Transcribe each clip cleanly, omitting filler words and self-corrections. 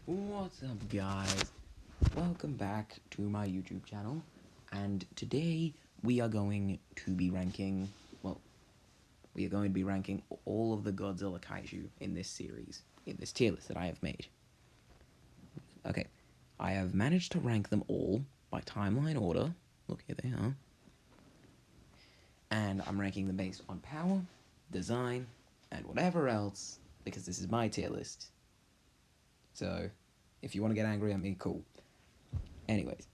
What's up, guys? Welcome back to my YouTube channel, and today we are going to be ranking, all of the Godzilla Kaiju in this series, in this tier list that I have made. Okay, I have managed to rank them all by timeline order. Look, here they are. And I'm ranking them based on power, design, and whatever else, because this is my tier list. So, if you want to get angry at me, cool. Anyways,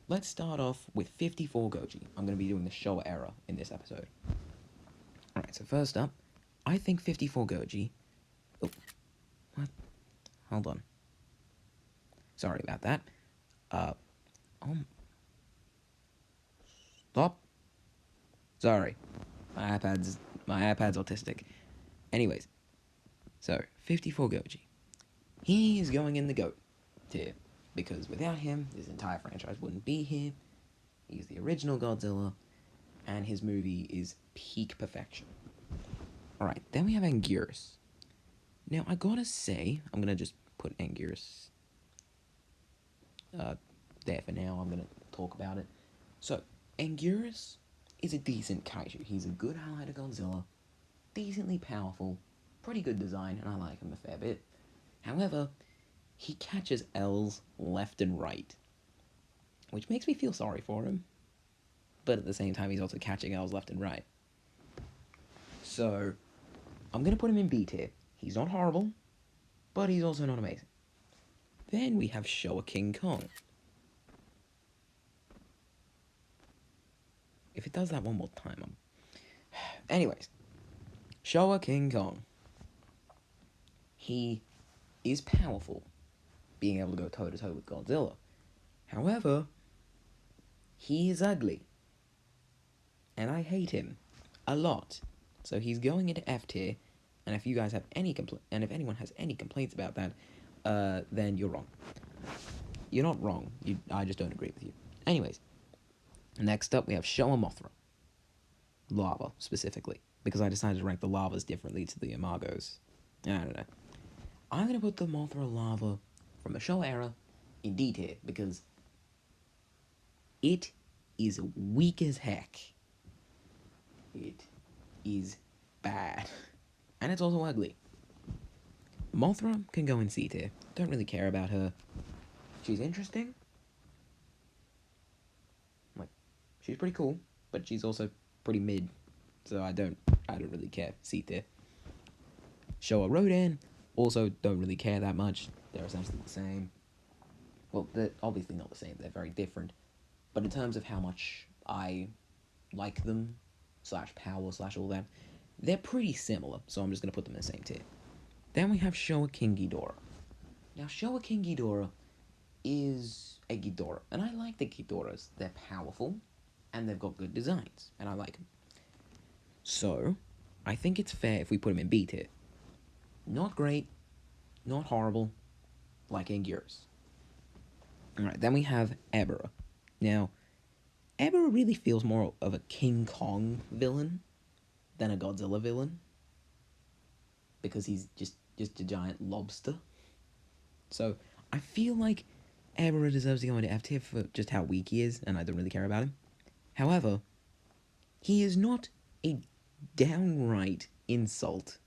let's start off with 54 Goji. I'm going to be doing the Showa era in this episode. Alright, so first up, I think 54 Goji... Oh, what? Hold on. Sorry about that. Stop. Sorry. My iPad's autistic. Anyways, so, 54 Goji. He is going in the GOAT tier, because without him, this entire franchise wouldn't be here. He's the original Godzilla, and his movie is peak perfection. Alright, then we have Anguirus. Now, I gotta say, I'm gonna just put Anguirus there for now. I'm gonna talk about it. So, Anguirus is a decent kaiju. He's a good ally to Godzilla, decently powerful, pretty good design, and I like him a fair bit. However, he catches L's left and right, which makes me feel sorry for him. But at the same time, he's also catching L's left and right. So, I'm going to put him in B tier. He's not horrible, but he's also not amazing. Then we have Showa King Kong. If it does that one more time, Anyways, Showa King Kong. He is powerful, being able to go toe-to-toe with Godzilla. However, he is ugly. And I hate him a lot. So he's going into F tier, and if you guys have any if anyone has any complaints about that, then you're wrong. You're not wrong. I just don't agree with you. Anyways, next up we have Showa Mothra. Lava, specifically, because I decided to rank the lavas differently to the Imagos. I don't know. I'm going to put the Mothra lava from the Showa era in D tier, because it is weak as heck. It is bad. And it's also ugly. Mothra can go in C tier. Don't really care about her. She's interesting. She's pretty cool, but she's also pretty mid. So I don't really care. C tier. Showa Rodan, also don't really care that much. They're essentially the same. Well, they're obviously not the same. They're very different. But in terms of how much I like them, /power, all that, they're pretty similar, so I'm just going to put them in the same tier. Then we have Showa King Ghidorah. Now, Showa King Ghidorah is a Ghidorah, and I like the Ghidorahs. They're powerful, and they've got good designs, and I like them. So, I think it's fair if we put him in B tier. Not great, not horrible, like Anguirus. Alright, then we have Ebirah. Now, Ebirah really feels more of a King Kong villain than a Godzilla villain, because he's just a giant lobster. So, I feel like Ebirah deserves to go into F tier for just how weak he is, and I don't really care about him. However, he is not a downright insult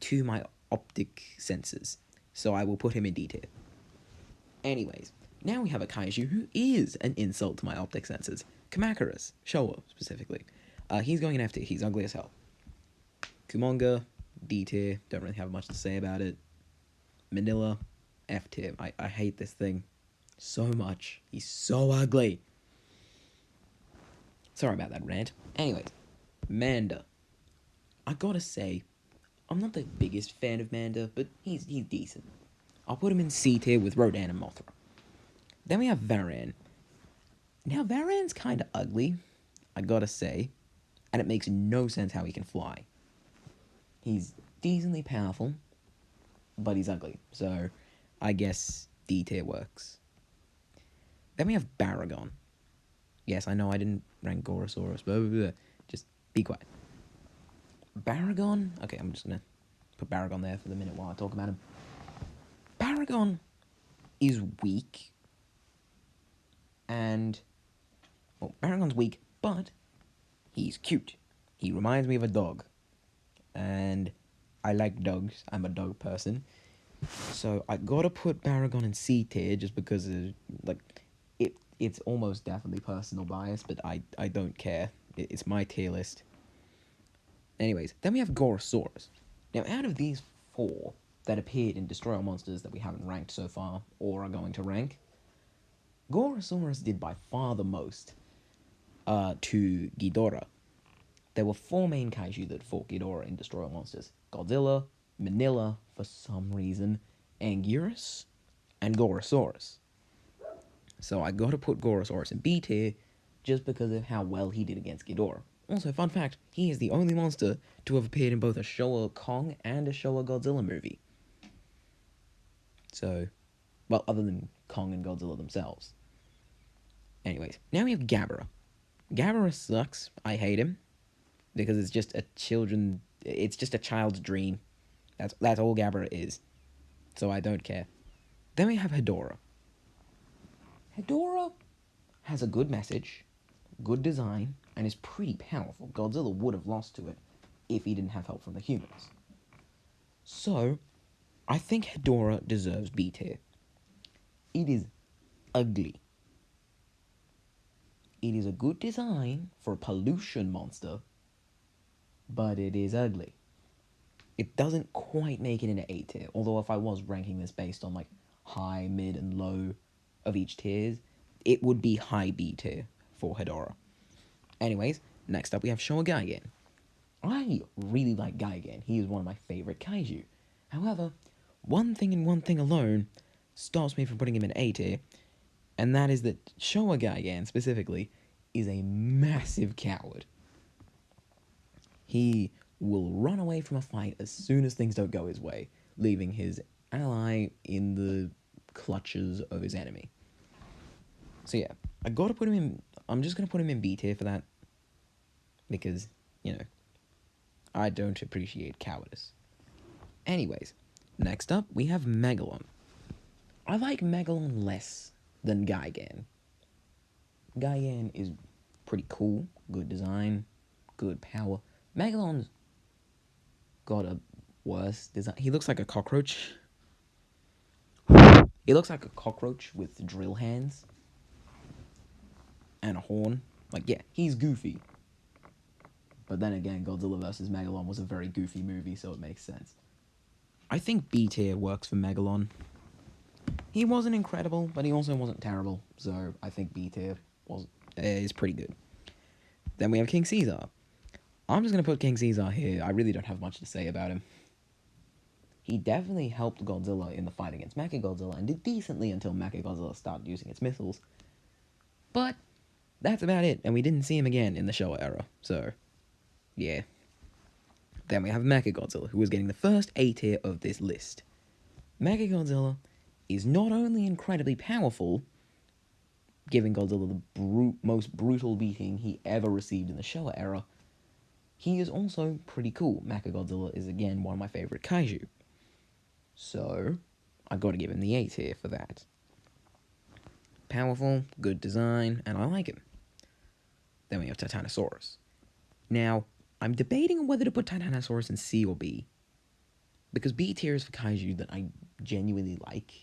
to my optic senses, so I will put him in D tier. Anyways, now we have a kaiju who is an insult to my optic senses. Kamacuras, Showa specifically. He's going in F tier. He's ugly as hell. Kumonga, D tier. Don't really have much to say about it. Manila, F tier. I hate this thing so much. He's so ugly. Sorry about that rant. Anyways, Manda. I gotta say, I'm not the biggest fan of Manda, but he's decent. I'll put him in C tier with Rodan and Mothra. Then we have Varan. Now, Varan's kind of ugly, I gotta say, and it makes no sense how he can fly. He's decently powerful, but he's ugly, so I guess D tier works. Then we have Baragon. Yes, I know I didn't rank Gorosaurus, but just be quiet. Baragon, okay, I'm just gonna put Baragon there for the minute while I talk about him. Baragon is weak, and, well, Baragon's weak, but he's cute. He reminds me of a dog, and I like dogs. I'm a dog person. So I gotta put Baragon in C tier just because of, like, it's almost definitely personal bias, but I don't care. It's my tier list. Anyways, then we have Gorosaurus. Now, out of these four that appeared in Destroy All Monsters that we haven't ranked so far, or are going to rank, Gorosaurus did by far the most to Ghidorah. There were four main kaiju that fought Ghidorah in Destroy All Monsters: Godzilla, Manila, for some reason, Anguirus, and Gorosaurus. So I gotta put Gorosaurus in B tier just because of how well he did against Ghidorah. Also, fun fact, he is the only monster to have appeared in both a Showa Kong and a Showa Godzilla movie. So, well, other than Kong and Godzilla themselves. Anyways, now we have Gabara. Gabara sucks. I hate him because it's just a child's dream. That's all Gabara is. So I don't care. Then we have Hedorah. Hedorah has a good message, good design, and is pretty powerful. Godzilla would have lost to it if he didn't have help from the humans. So, I think Hedorah deserves B tier. It is ugly. It is a good design for a pollution monster, but it is ugly. It doesn't quite make it into A tier, although if I was ranking this based on like high, mid, and low of each tiers, it would be high B tier for Hedorah. Anyways, next up we have Showa Gigan. I really like Gigan. He is one of my favorite kaiju. However, one thing and one thing alone stops me from putting him in A tier, and that is that Showa Gigan, specifically, is a massive coward. He will run away from a fight as soon as things don't go his way, leaving his ally in the clutches of his enemy. So yeah, I'm just gonna put him in B tier for that, because, I don't appreciate cowardice. Anyways, next up, we have Megalon. I like Megalon less than Gigan. Gigan is pretty cool, good design, good power. Megalon's got a worse design. He looks like a cockroach. He looks like a cockroach with drill hands and a horn. Like, yeah, he's goofy. But then again, Godzilla vs. Megalon was a very goofy movie, so it makes sense. I think B tier works for Megalon. He wasn't incredible, but he also wasn't terrible, so I think B tier is pretty good. Then we have King Caesar. I'm just going to put King Caesar here. I really don't have much to say about him. He definitely helped Godzilla in the fight against Mechagodzilla, and did decently until Mechagodzilla started using its missiles. But that's about it, and we didn't see him again in the Showa era, so yeah. Then we have Mechagodzilla, who is getting the first A tier of this list. Mechagodzilla is not only incredibly powerful, giving Godzilla the most brutal beating he ever received in the Showa era, he is also pretty cool. Mechagodzilla is, again, one of my favorite kaiju. So, I gotta give him the A tier for that. Powerful, good design, and I like him. Then we have Titanosaurus. Now, I'm debating on whether to put Titanosaurus in C or B, because B tier is for kaiju that I genuinely like.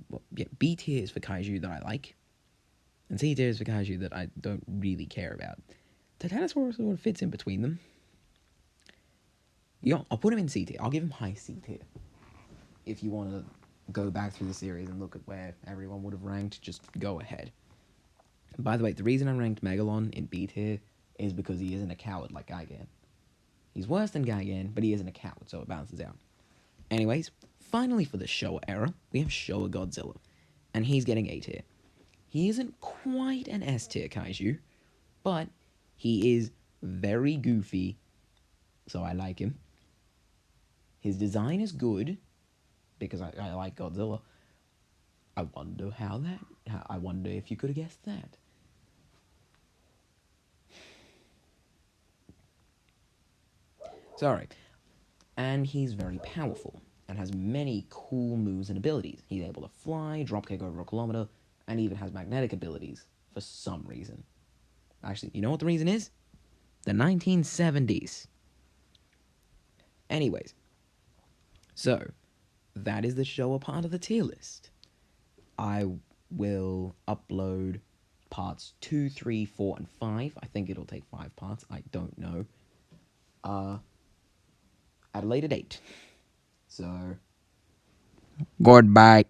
Well, yeah, B tier is for kaiju that I like, and C tier is for kaiju that I don't really care about. Titanosaurus sort of fits in between them. Yeah, I'll put him in C tier. I'll give him high C tier. If you want to go back through the series and look at where everyone would have ranked, just go ahead. By the way, the reason I ranked Megalon in B tier is because he isn't a coward like Gigan. He's worse than Gigan, but he isn't a coward, so it balances out. Anyways, finally for the Showa era, we have Showa Godzilla, and he's getting A tier. He isn't quite an S tier kaiju, but he is very goofy, so I like him. His design is good, because I like Godzilla. I wonder I wonder if you could have guessed that. Sorry. And he's very powerful and has many cool moves and abilities. He's able to fly, dropkick over a kilometer, and even has magnetic abilities for some reason. Actually, you know what the reason is? The 1970s. Anyways, so that is the Showa part of the tier list. I will upload parts 2, 3, 4, and 5. I think it'll take 5 parts. I don't know. At a later date. So, goodbye.